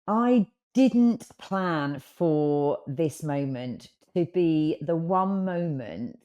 I didn't plan for this moment to be the one moment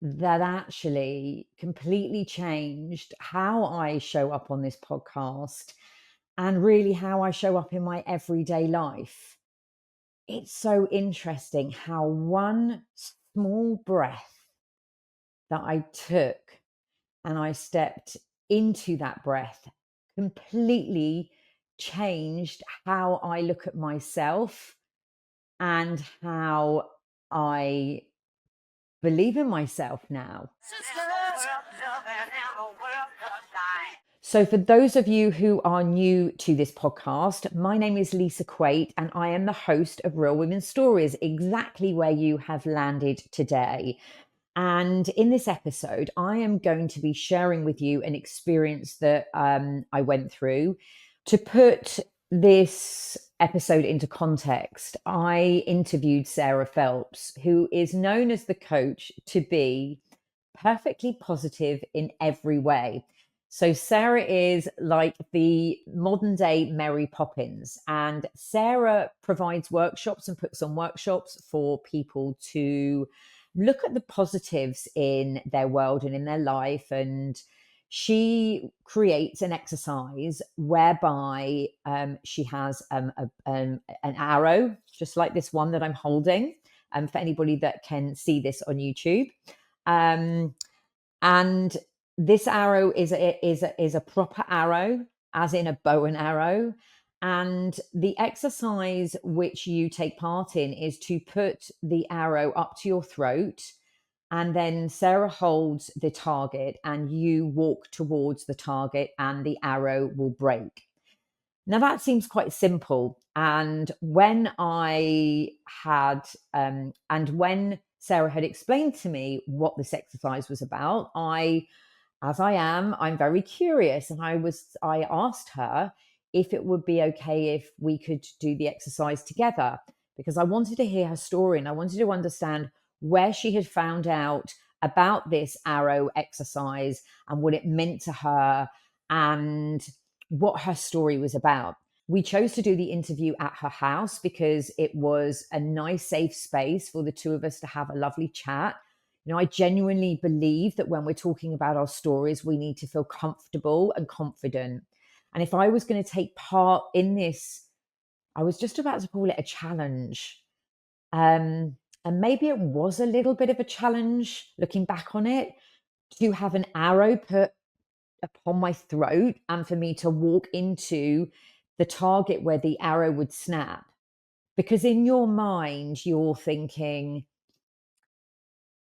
that actually completely changed how I show up on this podcast and really how I show up in my everyday life. It's so interesting how one small breath that I took and I stepped into that breath completely changed how I look at myself and how I believe in myself now. So, for those of you who are new to this podcast, my name is Lisa Quait, and I am the host of Real Women's Stories, exactly where you have landed today. And in this episode, I am going to be sharing with you an experience that I went through. To put this episode into context, I interviewed Sarah Phelps, who is known as the coach to be perfectly positive in every way. So, Sarah is like the modern day Mary Poppins, and Sarah provides workshops and puts on workshops for people to look at the positives in their world and in their life. And she creates an exercise whereby she has an arrow, just like this one that I'm holding, for anybody that can see this on YouTube. Um, and this arrow is a proper arrow, as in a bow and arrow. And the exercise which you take part in is to put the arrow up to your throat, and then Sarah holds the target and you walk towards the target and the arrow will break. Now that seems quite simple. And when Sarah had explained to me what this exercise was about, I'm very curious, and I asked her if it would be okay if we could do the exercise together, because I wanted to hear her story and I wanted to understand where she had found out about this arrow exercise and what it meant to her and what her story was about. We chose to do the interview at her house because it was a nice, safe space for the two of us to have a lovely chat. I genuinely believe that when we're talking about our stories, we need to feel comfortable and confident. And if I was going to take part in this, I was just about to call it a challenge. And maybe it was a little bit of a challenge looking back on it, to have an arrow put upon my throat and for me to walk into the target where the arrow would snap. Because in your mind, you're thinking,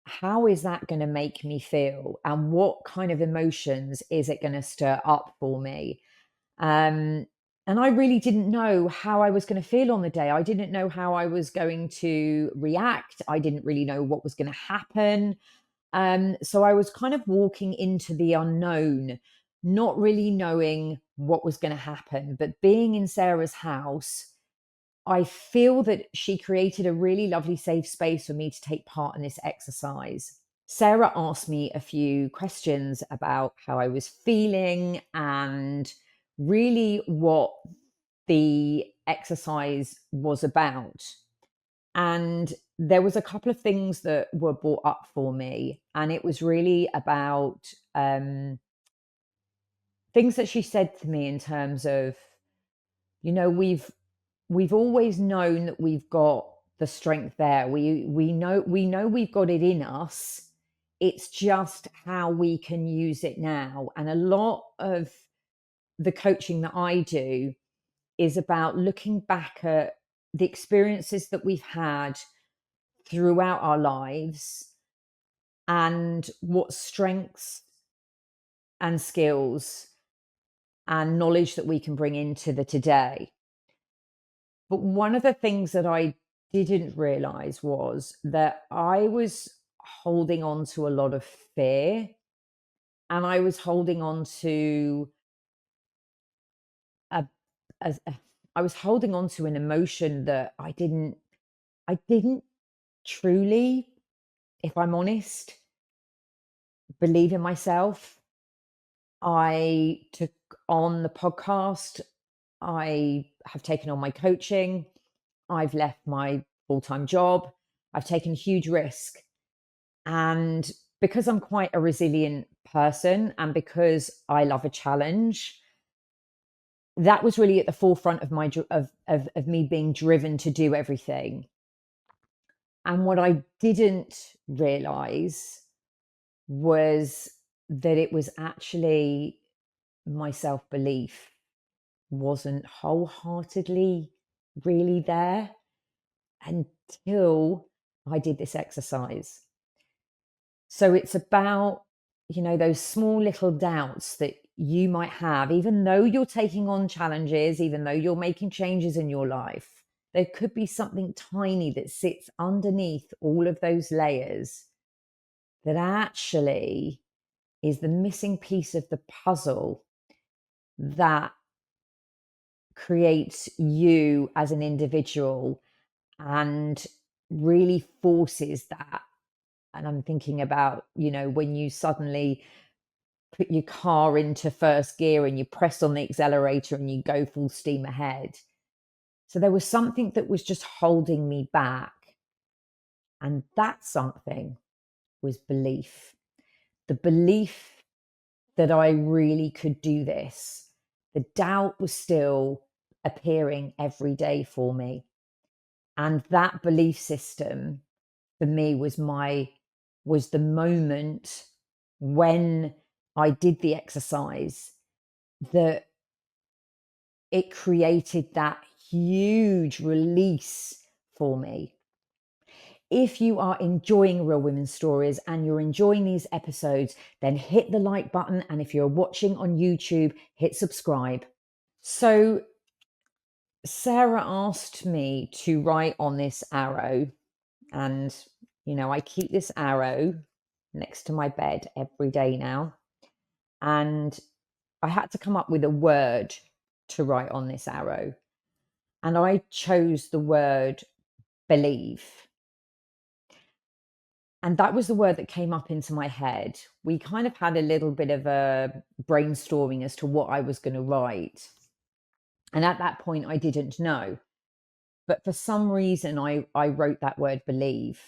how is that going to make me feel? And what kind of emotions is it going to stir up for me? Um, and I really didn't know how I was going to feel on the day. I didn't know how I was going to react. I didn't really know what was going to happen. So I was kind of walking into the unknown, not really knowing what was going to happen. But being in Sarah's house, I feel that she created a really lovely safe space for me to take part in this exercise. Sarah asked me a few questions about how I was feeling and really what the exercise was about. And there was a couple of things that were brought up for me, and it was really about things that she said to me in terms of, you know, we've always known that we've got the strength there. We know we've got it in us. It's just how we can use it now. And a lot of the coaching that I do is about looking back at the experiences that we've had throughout our lives and what strengths and skills and knowledge that we can bring into the today. But one of the things that I didn't realize was that I was holding on to a lot of fear, and I was holding on to a, a I was holding on to an emotion that I didn't truly, if I'm honest, believe in myself. I took on the podcast I have taken on my coaching. I've left my full-time job. I've taken huge risk. And because I'm quite a resilient person and because I love a challenge, that was really at the forefront of of me being driven to do everything. And what I didn't realize was that it was actually my self-belief wasn't wholeheartedly really there until I did this exercise. So it's about, those small little doubts that you might have, even though you're taking on challenges, even though you're making changes in your life, there could be something tiny that sits underneath all of those layers that actually is the missing piece of the puzzle that creates you as an individual and really forces that. And I'm thinking about, when you suddenly put your car into first gear and you press on the accelerator and you go full steam ahead. So there was something that was just holding me back. And that something was belief. The belief that I really could do this. The doubt was still appearing every day for me. And that belief system for me was the moment when I did the exercise that it created that huge release for me. If you are enjoying Real Women's Stories and you're enjoying these episodes, then hit the like button. And if you're watching on YouTube, hit subscribe. So Sarah asked me to write on this arrow, and, I keep this arrow next to my bed every day now. And I had to come up with a word to write on this arrow. And I chose the word believe. And that was the word that came up into my head. We kind of had a little bit of a brainstorming as to what I was going to write. And at that point, I didn't know. But for some reason, I wrote that word believe.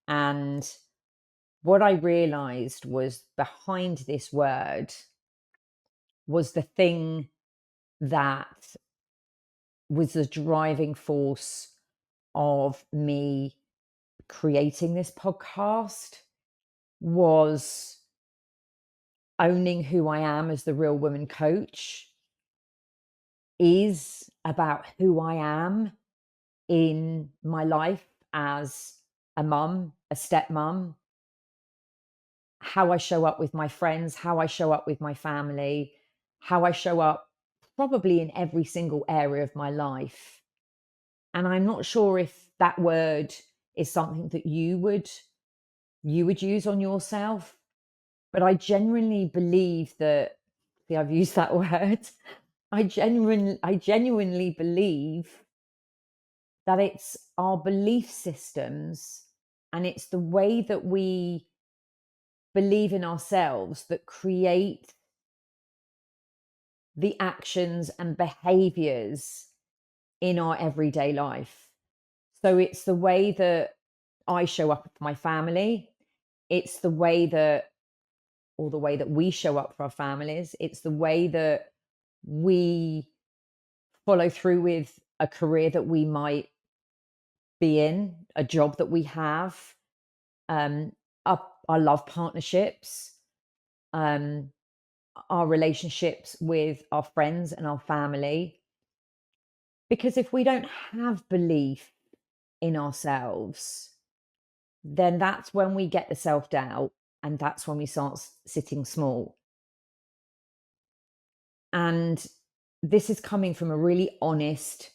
And what I realized was behind this word was the thing that was the driving force of me creating this podcast, was owning who I am as the Real Woman Coach, is about who I am in my life as a mum, a stepmom, how I show up with my friends, how I show up with my family, how I show up probably in every single area of my life. And I'm not sure if that word is something that you would use on yourself, but I genuinely believe that, see, I've used that word. I genuinely believe that it's our belief systems and it's the way that we believe in ourselves that create the actions and behaviors in our everyday life. So it's the way that I show up for my family. It's the way that, or the way that we show up for our families. It's the way that we follow through with a career that we might be in, a job that we have, um, our love partnerships, um, our relationships with our friends and our family. Because if we don't have belief in ourselves, then that's when we get the self-doubt and that's when we start sitting small. And this is coming from a really honest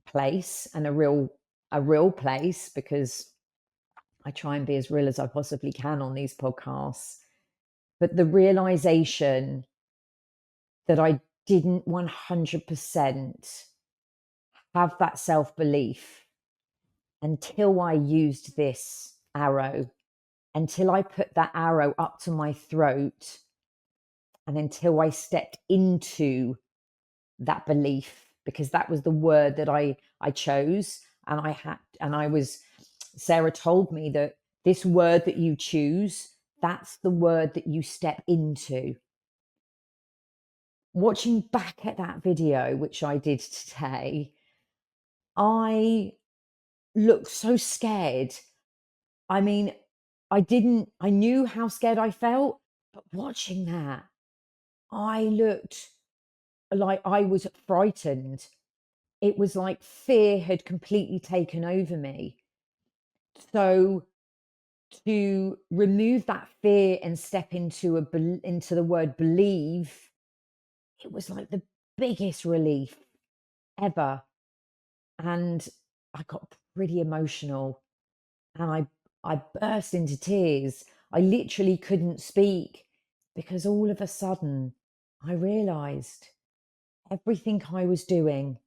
place and a real place, because I try and be as real as I possibly can on these podcasts. But the realization that I didn't 100% have that self-belief until I used this arrow, until I put that arrow up to my throat, and until I stepped into that belief because that was the word that I chose. And Sarah told me that this word that you choose, that's the word that you step into. Watching back at that video, which I did today, I looked so scared. I mean, I knew how scared I felt, but watching that, I looked like I was frightened. It was like fear had completely taken over me. So to remove that fear and step into the word believe, it was like the biggest relief ever. And I got pretty emotional, and I burst into tears. I literally couldn't speak, because all of a sudden I realized everything I was doing,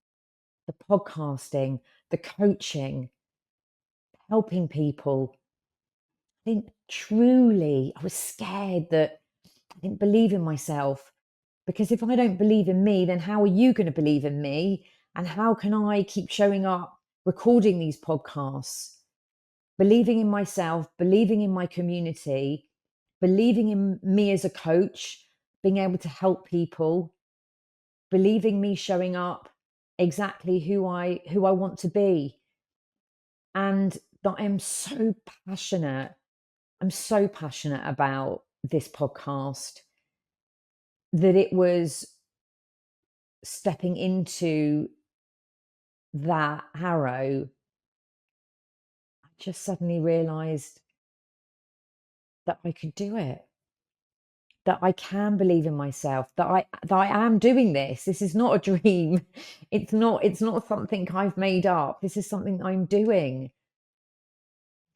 the podcasting, the coaching, helping people, I was scared that I didn't believe in myself. Because if I don't believe in me, then how are you going to believe in me? And how can I keep showing up, recording these podcasts, believing in myself, believing in my community, believing in me as a coach, being able to help people, believing me showing up exactly who I want to be. And that I'm so passionate. I'm so passionate about this podcast that it was stepping into that arrow. I just suddenly realized that I could do it, that I can believe in myself, that I am doing this. This is not a dream. It's not something I've made up. This is something I'm doing.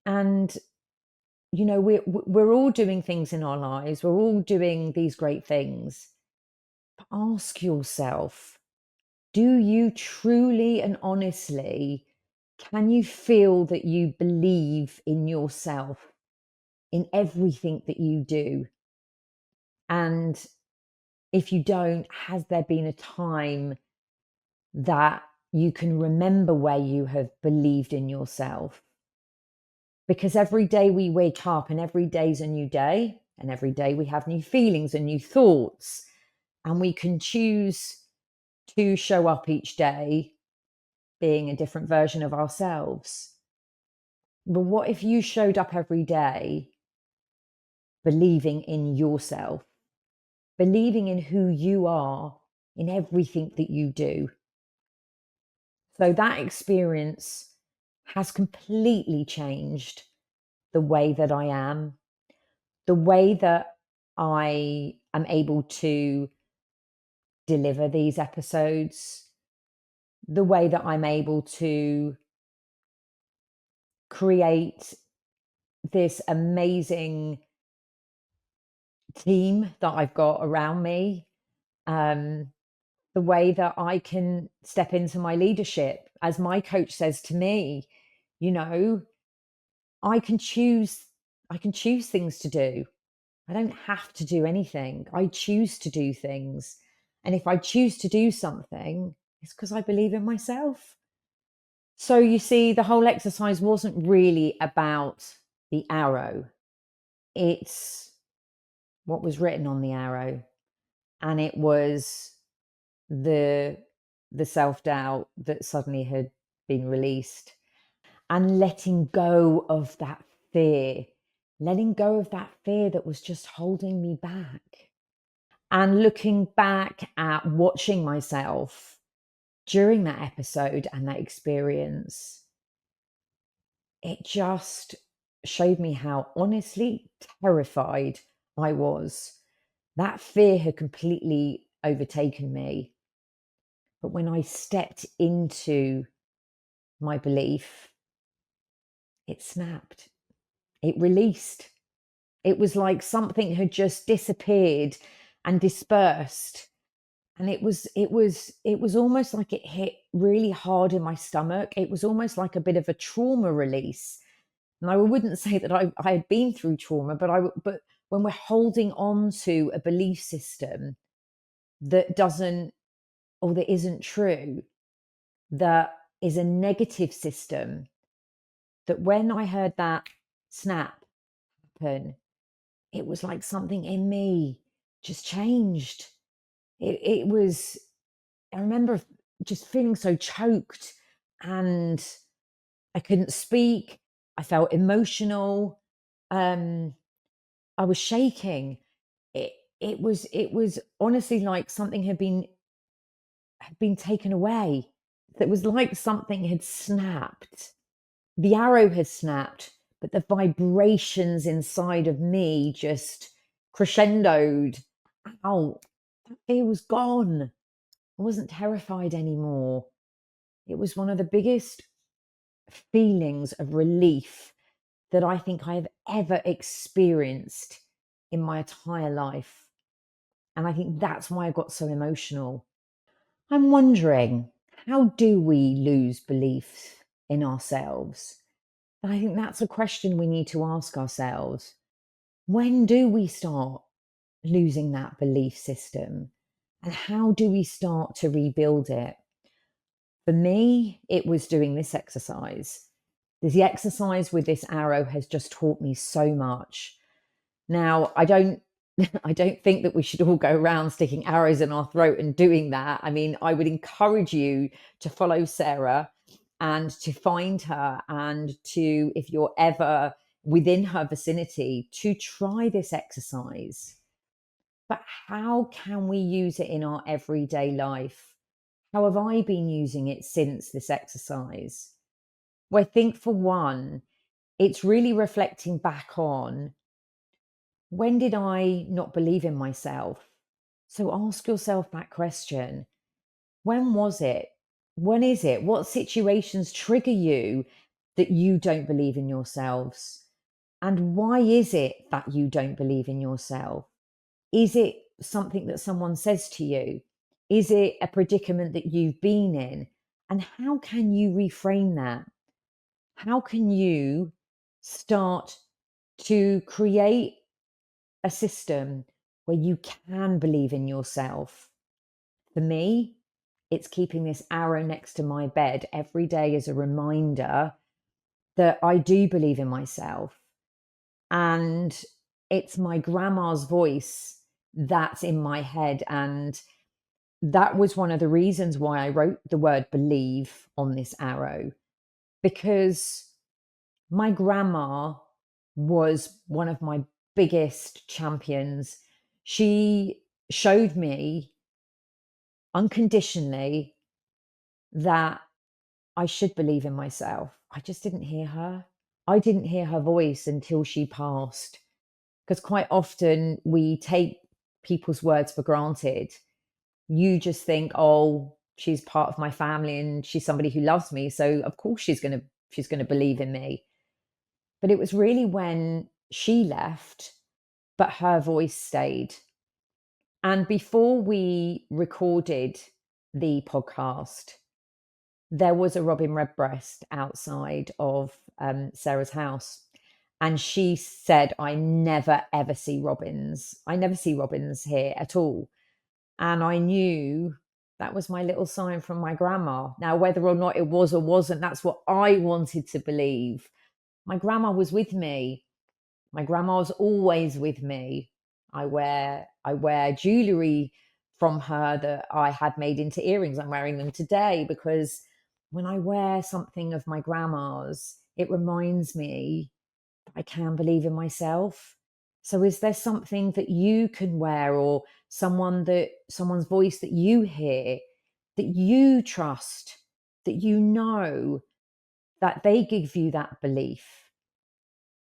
And we're all doing things in our lives. We're all doing these great things. But ask yourself, do you truly and honestly, can you feel that you believe in yourself, in everything that you do? And if you don't, has there been a time that you can remember where you have believed in yourself? Because every day we wake up, and every day's a new day, and every day we have new feelings and new thoughts, and we can choose to show up each day being a different version of ourselves. But what if you showed up every day believing in yourself, believing in who you are in everything that you do? So that experience has completely changed the way that I am, the way that I am able to deliver these episodes, the way that I'm able to create this amazing team that I've got around me, um, the way that I can step into my leadership. As my coach says to me, you know, I can choose things to do. I don't have to do anything. I choose to do things. And if I choose to do something, it's because I believe in myself. So you see, the whole exercise wasn't really about the arrow. It's what was written on the arrow. And it was the self-doubt that suddenly had been released, and letting go of that fear, letting go of that fear that was just holding me back. And looking back at watching myself during that episode and that experience, it just showed me how honestly terrified I was. That fear had completely overtaken me. But when I stepped into my belief, it snapped, it released. It was like something had just disappeared and dispersed. And it was almost like it hit really hard in my stomach. It was almost like a bit of a trauma release. And I wouldn't say that I had been through trauma, but when we're holding on to a belief system that doesn't, or that isn't true, that is a negative system, that when I heard that snap happen, it was like something in me just changed. It was, I remember just feeling so choked, and I couldn't speak. I felt emotional. Um, I was shaking. It it was honestly like something had been taken away. It was like something had snapped. The arrow had snapped, but the vibrations inside of me just crescendoed out. That fear was gone. I wasn't terrified anymore. It was one of the biggest feelings of relief that I think I have ever experienced in my entire life. And I think that's why I got so emotional. I'm wondering, how do we lose belief in ourselves? And I think that's a question we need to ask ourselves. When do we start losing that belief system? And how do we start to rebuild it? For me, it was doing this exercise. The exercise with this arrow has just taught me so much. Now, I don't I don't think that we should all go around sticking arrows in our throat and doing that. I mean, I would encourage you to follow Sarah and to find her, and to, if you're ever within her vicinity, to try this exercise. But how can we use it in our everyday life? How have I been using it since this exercise? Well, I think for one, it's really reflecting back on, when did I not believe in myself? So ask yourself that question. When was it? When is it? What situations trigger you that you don't believe in yourselves? And why is it that you don't believe in yourself? Is it something that someone says to you? Is it a predicament that you've been in? And how can you reframe that? How can you start to create a system where you can believe in yourself? For me, it's keeping this arrow next to my bed every day as a reminder that I do believe in myself. And it's my grandma's voice that's in my head. And that was one of the reasons why I wrote the word believe on this arrow, because my grandma was one of my biggest champions. She showed me unconditionally that I should believe in myself. I just didn't hear her. I didn't hear her voice until she passed. Because quite often we take people's words for granted. You just think, oh, she's part of my family and she's somebody who loves me, so of course she's going to believe in me. But it was really when she left, but her voice stayed. And before we recorded the podcast, there was a robin redbreast outside of Sarah's house. And she said, I never, ever see robins. I never see robins here at all. And I knew that was my little sign from my grandma. Now, whether or not it was or wasn't, that's what I wanted to believe. My grandma was with me. My grandma's always with me. I wear jewelry from her that I had made into earrings. I'm wearing them today because when I wear something of my grandma's, it reminds me that I can believe in myself. So is there something that you can wear, or someone's voice that you hear, that you trust, that you know that they give you that belief?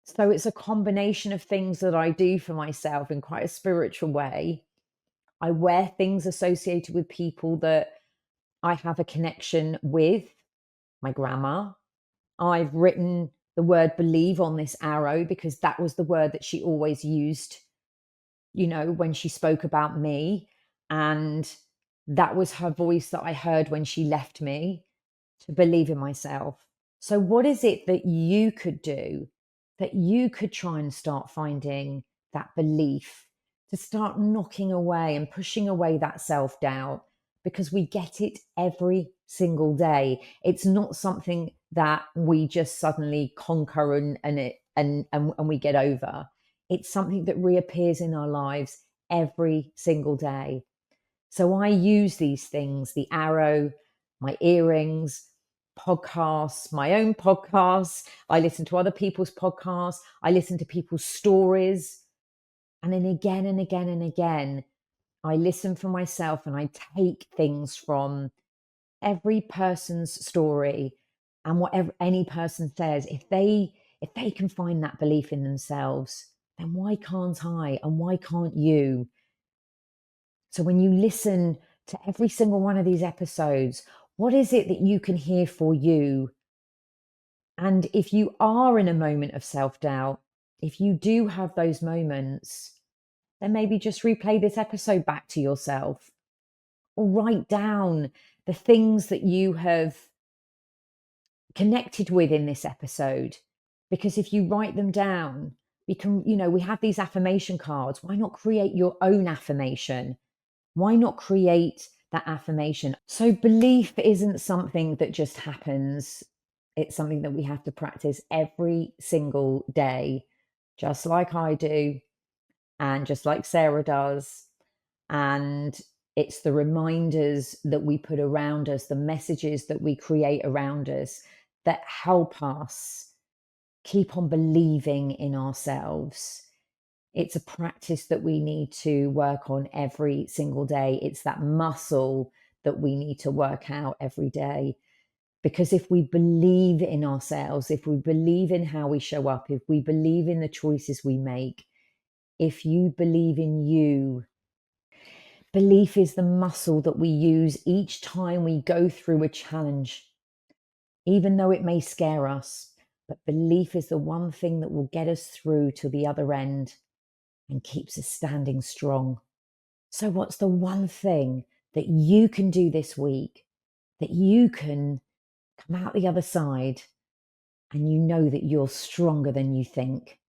So it's a combination of things that I do for myself in quite a spiritual way. I wear things associated with people that I have a connection with, my grandma. I've written the word believe on this arrow because that was the word that she always used, when she spoke about me. And that was her voice that I heard when she left me, to believe in myself. So, what is it that you could do, that you could try and start finding that belief, to start knocking away and pushing away that self doubt? because we get it every single day. It's not something that we just suddenly conquer and we get over. It's something that reappears in our lives every single day. So I use these things, the arrow, my earrings, podcasts, my own podcasts. I listen to other people's podcasts. I listen to people's stories. And then again and again and again, I listen for myself and I take things from every person's story and whatever any person says. If they can find that belief in themselves, then why can't I and why can't you? So when you listen to every single one of these episodes, what is it that you can hear for you? And if you are in a moment of self-doubt, if you do have those moments, then maybe just replay this episode back to yourself or write down the things that you have connected with in this episode. Because if you write them down, we have these affirmation cards. Why not create your own affirmation? Why not create that affirmation? So belief isn't something that just happens. It's something that we have to practice every single day, just like I do, and just like Sarah does. And it's the reminders that we put around us, the messages that we create around us that help us keep on believing in ourselves. It's a practice that we need to work on every single day. It's that muscle that we need to work out every day. Because if we believe in ourselves, if we believe in how we show up, if we believe in the choices we make, if you believe in you, belief is the muscle that we use each time we go through a challenge, even though it may scare us. But belief is the one thing that will get us through to the other end and keeps us standing strong. So what's the one thing that you can do this week that you can come out the other side and you know that you're stronger than you think?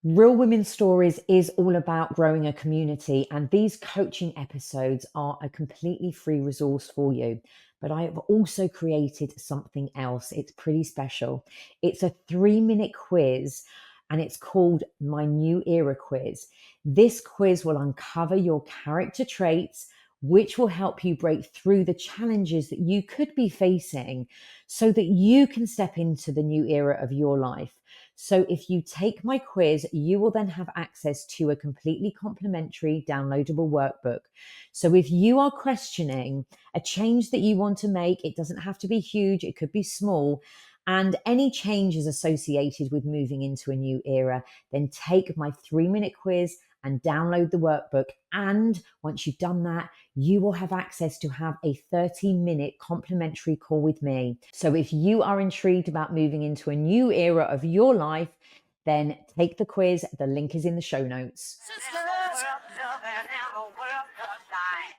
Real Women's Stories is all about growing a community, and these coaching episodes are a completely free resource for you. But I have also created something else. It's pretty special. It's a 3-minute quiz, and it's called my New Era Quiz. This quiz will uncover your character traits, which will help you break through the challenges that you could be facing so that you can step into the new era of your life. So if you take my quiz, you will then have access to a completely complimentary downloadable workbook. So if you are questioning a change that you want to make, it doesn't have to be huge, it could be small, and any changes associated with moving into a new era, then take my 3-minute quiz and download the workbook. And once you've done that, you will have access to have a 30-minute complimentary call with me. So if you are intrigued about moving into a new era of your life, then take the quiz. The link is in the show notes.